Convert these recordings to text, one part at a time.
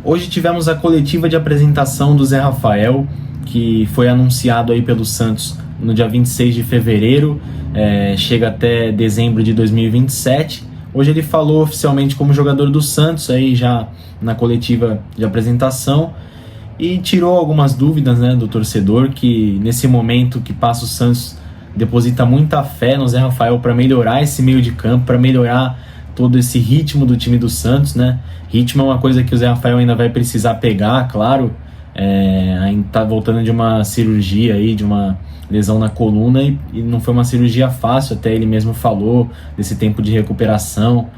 Hoje tivemos a coletiva de apresentação do Zé Rafael, que foi anunciado aí pelo Santos no dia 26 de fevereiro, chega até dezembro de 2027. Hoje ele falou oficialmente como jogador do Santos, aí já na coletiva de apresentação, e tirou algumas dúvidas, né, do torcedor, que nesse momento que passa o Santos deposita muita fé no Zé Rafael para melhorar esse meio de campo, para melhorar todo esse ritmo do time do Santos, né? Ritmo é uma coisa que o Zé Rafael ainda vai precisar pegar, claro. Ainda tá voltando de uma cirurgia aí, de uma lesão na coluna, e não foi uma cirurgia fácil, até ele mesmo falou desse tempo de recuperação,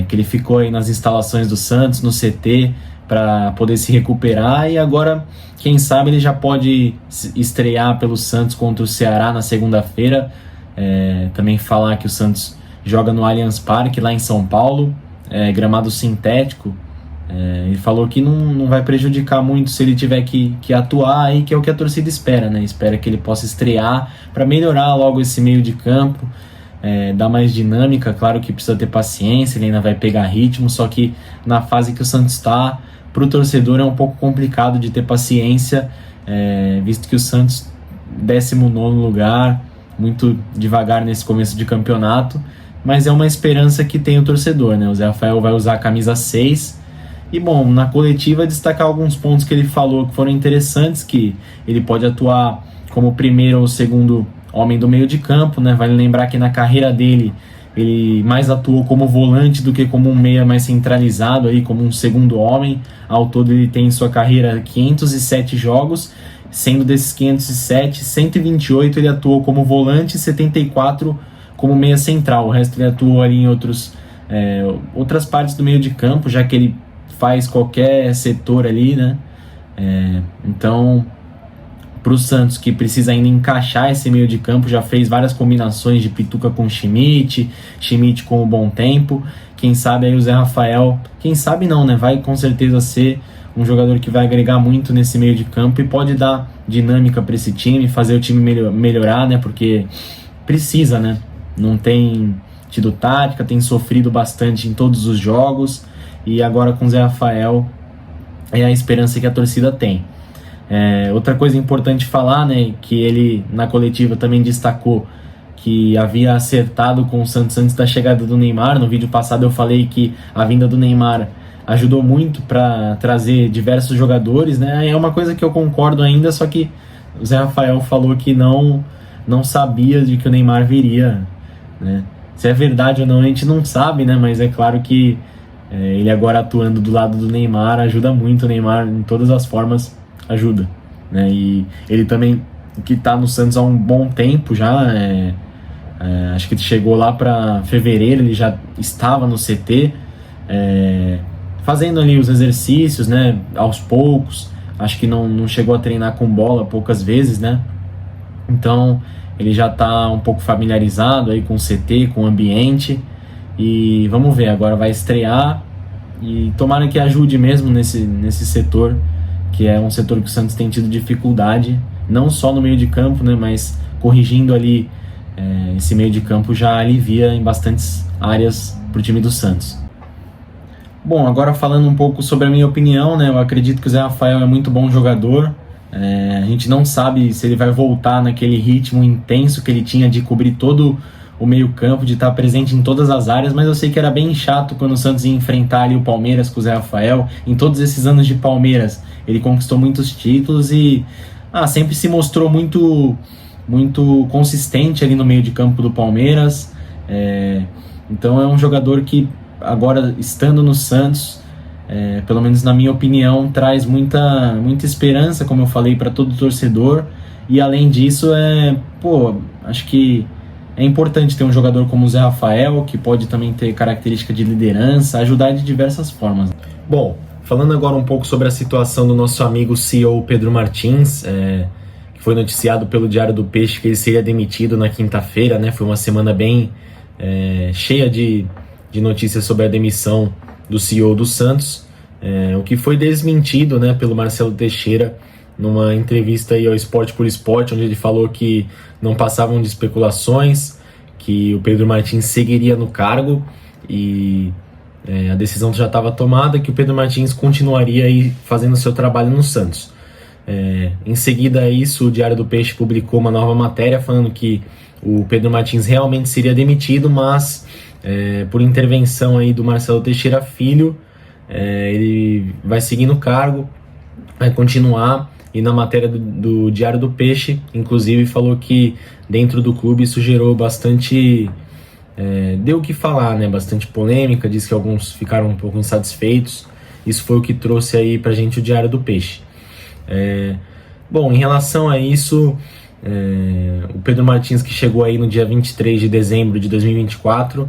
que ele ficou aí nas instalações do Santos, no CT, para poder se recuperar, e agora, quem sabe, ele já pode estrear pelo Santos contra o Ceará na segunda-feira. Também falar que o Santos joga no Allianz Parque, lá em São Paulo, gramado sintético. Ele falou que não vai prejudicar muito se ele tiver que atuar, aí, que é o que a torcida espera, né? Espera que ele possa estrear para melhorar logo esse meio de campo, dar mais dinâmica. Claro que precisa ter paciência, ele ainda vai pegar ritmo, só que na fase que o Santos está, para o torcedor é um pouco complicado de ter paciência, visto que o Santos, 19º lugar, muito devagar nesse começo de campeonato, mas é uma esperança que tem o torcedor, né? O Zé Rafael vai usar a camisa 6, e bom, na coletiva destacar alguns pontos que ele falou que foram interessantes, que ele pode atuar como primeiro ou segundo homem do meio de campo, né? Vale lembrar que na carreira dele ele mais atuou como volante do que como um meia mais centralizado, aí, como um segundo homem. Ao todo ele tem em sua carreira 507 jogos, sendo desses 507, 128 ele atuou como volante e 74 como meia central. O resto ele atuou ali em outras partes do meio de campo, já que ele faz qualquer setor ali, né? Então, para o Santos, que precisa ainda encaixar esse meio de campo, já fez várias combinações de Pituca com Schmidt com o Bom Tempo. Quem sabe aí o Zé Rafael, quem sabe não, né? Vai com certeza ser um jogador que vai agregar muito nesse meio de campo e pode dar dinâmica para esse time, fazer o time melhorar, né? Porque precisa, né? Não tem tido tática, tem sofrido bastante em todos os jogos, e agora com o Zé Rafael é a esperança que a torcida tem. Outra coisa importante falar, né, que ele na coletiva também destacou que havia acertado com o Santos antes da chegada do Neymar. No vídeo passado eu falei que a vinda do Neymar ajudou muito para trazer diversos jogadores, né? É uma coisa que eu concordo ainda, só que o Zé Rafael falou que não sabia de que o Neymar viria, né? Se é verdade ou não a gente não sabe, né? Mas é claro que ele agora atuando do lado do Neymar ajuda muito. O Neymar em todas as formas ajuda, né? E ele também, que está no Santos há um bom tempo já, acho que chegou lá para fevereiro, ele já estava no CT, fazendo ali os exercícios, né, aos poucos. Acho que não chegou a treinar com bola poucas vezes, né? Então ele já está um pouco familiarizado aí com o CT, com o ambiente, e vamos ver, agora vai estrear, e tomara que ajude mesmo nesse setor, que é um setor que o Santos tem tido dificuldade, não só no meio de campo, né, mas corrigindo ali esse meio de campo já alivia em bastantes áreas para o time do Santos. Bom, agora falando um pouco sobre a minha opinião, né, eu acredito que o Zé Rafael é muito bom jogador. A gente não sabe se ele vai voltar naquele ritmo intenso que ele tinha de cobrir todo o meio campo, de estar presente em todas as áreas, mas eu sei que era bem chato quando o Santos ia enfrentar ali o Palmeiras com o Zé Rafael. Em todos esses anos de Palmeiras ele conquistou muitos títulos e sempre se mostrou muito consistente ali no meio de campo do Palmeiras. Então é um jogador que agora, estando no Santos, pelo menos na minha opinião, traz muita esperança, como eu falei, para todo torcedor. E além disso, acho que é importante ter um jogador como o Zé Rafael, que pode também ter característica de liderança, ajudar de diversas formas. Bom, falando agora um pouco sobre a situação do nosso amigo CEO Pedro Martins, que foi noticiado pelo Diário do Peixe que ele seria demitido na quinta-feira, né? Foi uma semana bem cheia de notícias sobre a demissão do CEO do Santos, o que foi desmentido, né, pelo Marcelo Teixeira numa entrevista aí ao Esporte por Esporte, onde ele falou que não passavam de especulações, que o Pedro Martins seguiria no cargo, e A decisão já estava tomada que o Pedro Martins continuaria aí fazendo seu trabalho no Santos. Em seguida a isso, o Diário do Peixe publicou uma nova matéria falando que o Pedro Martins realmente seria demitido, mas por intervenção aí do Marcelo Teixeira Filho, ele vai seguir no cargo, vai continuar. E na matéria do Diário do Peixe, inclusive, falou que dentro do clube isso gerou bastante... deu o que falar, né? Bastante polêmica, diz que alguns ficaram um pouco insatisfeitos. Isso foi o que trouxe aí pra gente o Diário do Peixe. Bom, em relação a isso, o Pedro Martins, que chegou aí no dia 23 de dezembro de 2024,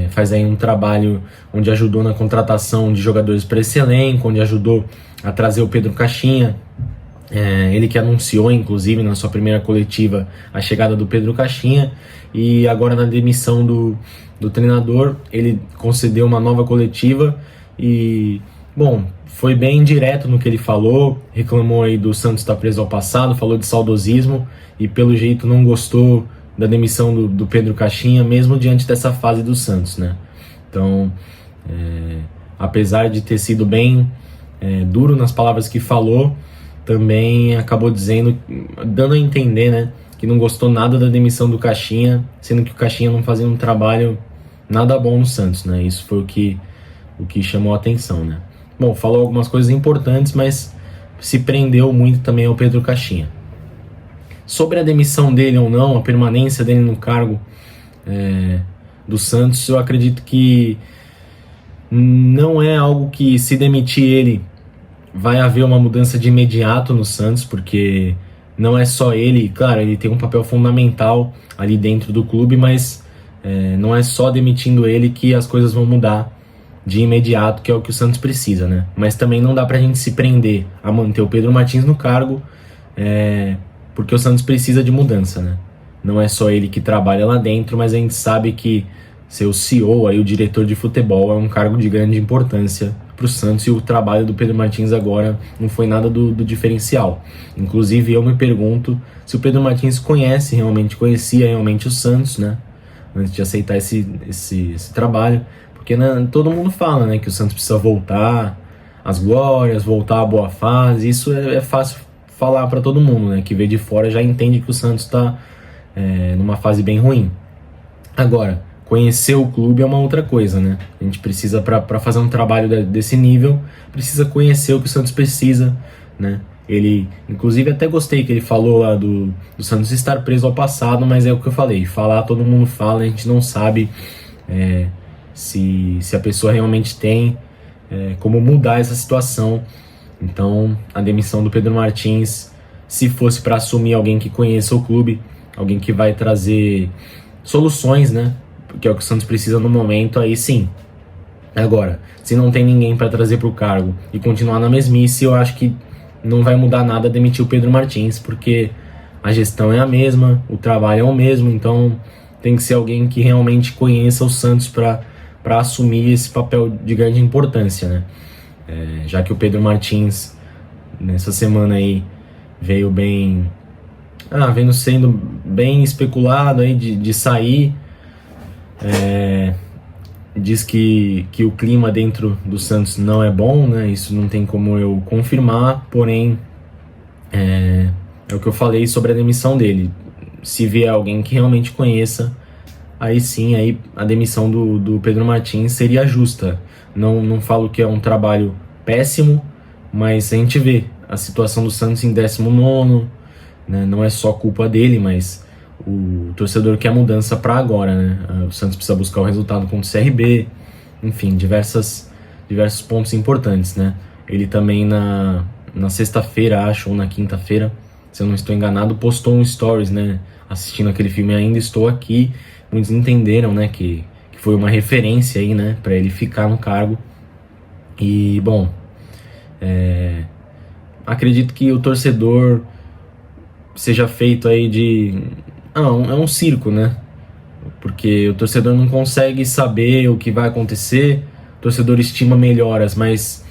faz aí um trabalho onde ajudou na contratação de jogadores para esse elenco, onde ajudou a trazer o Pedro Caixinha, ele que anunciou inclusive na sua primeira coletiva a chegada do Pedro Caixinha, e agora na demissão do treinador ele concedeu uma nova coletiva e, bom, foi bem direto no que ele falou, reclamou aí do Santos estar preso ao passado, falou de saudosismo e pelo jeito não gostou da demissão do Pedro Caixinha, mesmo diante dessa fase do Santos, né? Então, apesar de ter sido bem duro nas palavras que falou, também acabou dando a entender, né, que não gostou nada da demissão do Caixinha, sendo que o Caixinha não fazia um trabalho nada bom no Santos, né? Isso foi o que chamou a atenção, né? Bom, falou algumas coisas importantes, mas se prendeu muito também ao Pedro Caixinha. Sobre a demissão dele ou não, a permanência dele no cargo do Santos, eu acredito que não é algo que, se demitir ele, vai haver uma mudança de imediato no Santos, porque não é só ele, claro, ele tem um papel fundamental ali dentro do clube, mas não é só demitindo ele que as coisas vão mudar de imediato, que é o que o Santos precisa, né? Mas também não dá pra gente se prender a manter o Pedro Martins no cargo, porque o Santos precisa de mudança, né? Não é só ele que trabalha lá dentro, mas a gente sabe que ser o CEO, aí, o diretor de futebol, é um cargo de grande importância para o Santos, e o trabalho do Pedro Martins agora não foi nada do diferencial. Inclusive eu me pergunto se o Pedro Martins conhecia realmente o Santos, né? Antes de aceitar esse trabalho, porque todo mundo fala, né, que o Santos precisa voltar às glórias, voltar à boa fase. Isso é fácil falar para todo mundo, né, que vê de fora já entende que o Santos está numa fase bem ruim. Agora, conhecer o clube é uma outra coisa, né? A gente precisa, para fazer um trabalho desse nível, precisa conhecer o que o Santos precisa, né? Ele, inclusive, até gostei que ele falou lá do Santos estar preso ao passado, mas é o que eu falei, falar todo mundo fala, a gente não sabe se a pessoa realmente tem como mudar essa situação. Então, a demissão do Pedro Martins, se fosse para assumir alguém que conheça o clube, alguém que vai trazer soluções, né? Que é o que o Santos precisa no momento, aí sim. Agora, se não tem ninguém para trazer para o cargo e continuar na mesmice, eu acho que não vai mudar nada demitir o Pedro Martins, porque a gestão é a mesma, o trabalho é o mesmo, então tem que ser alguém que realmente conheça o Santos para assumir esse papel de grande importância, né? Já que o Pedro Martins, nessa semana aí, vendo sendo bem especulado aí de sair. Diz que o clima dentro do Santos não é bom, né? Isso não tem como eu confirmar, porém é o que eu falei sobre a demissão dele. Se vier alguém que realmente conheça, aí sim, aí a demissão do Pedro Martins seria justa. Não falo que é um trabalho péssimo, mas a gente vê a situação do Santos em 19º, né? Não é só culpa dele, mas o torcedor quer mudança para agora, né? O Santos precisa buscar o resultado contra o CRB, enfim, diversos pontos importantes, né? Ele também na sexta-feira, acho, ou na quinta-feira, se eu não estou enganado, postou um stories, né? Assistindo aquele filme Ainda Estou Aqui. Muitos entenderam, né, que foi uma referência aí, né, para ele ficar no cargo. E, bom, acredito que o torcedor seja feito aí é um circo, né? Porque o torcedor não consegue saber o que vai acontecer, o torcedor estima melhoras, mas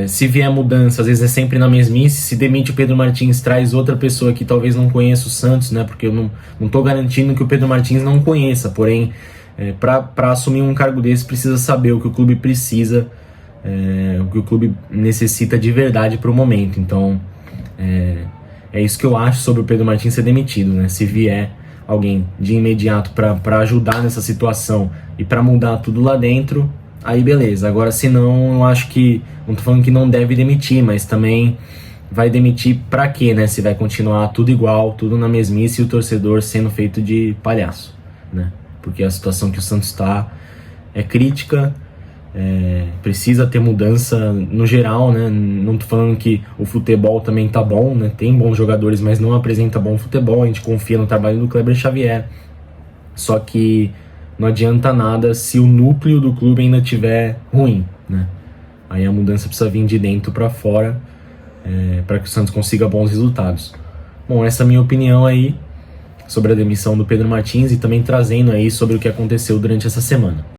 se vier mudança, às vezes é sempre na mesmice. Se demite o Pedro Martins, traz outra pessoa que talvez não conheça o Santos, né? Porque eu não tô garantindo que o Pedro Martins não conheça, porém Para assumir um cargo desse, precisa saber o que o clube precisa, o que o clube necessita de verdade para o momento. Então, é isso que eu acho sobre o Pedro Martins ser demitido, né? Se vier alguém de imediato para ajudar nessa situação e para mudar tudo lá dentro, aí beleza. Agora, se não, eu acho que, não tô falando que não deve demitir, mas também vai demitir para quê, né? Se vai continuar tudo igual, tudo na mesmice e o torcedor sendo feito de palhaço, né? Porque a situação que o Santos está é crítica, precisa ter mudança no geral, né? Não tô falando que o futebol também tá bom, né? Tem bons jogadores, mas não apresenta bom futebol. A gente confia no trabalho do Kleber Xavier. Só que não adianta nada se o núcleo do clube ainda tiver ruim, né? Aí a mudança precisa vir de dentro para fora, para que o Santos consiga bons resultados. Bom, essa é a minha opinião aí sobre a demissão do Pedro Martins e também trazendo aí sobre o que aconteceu durante essa semana.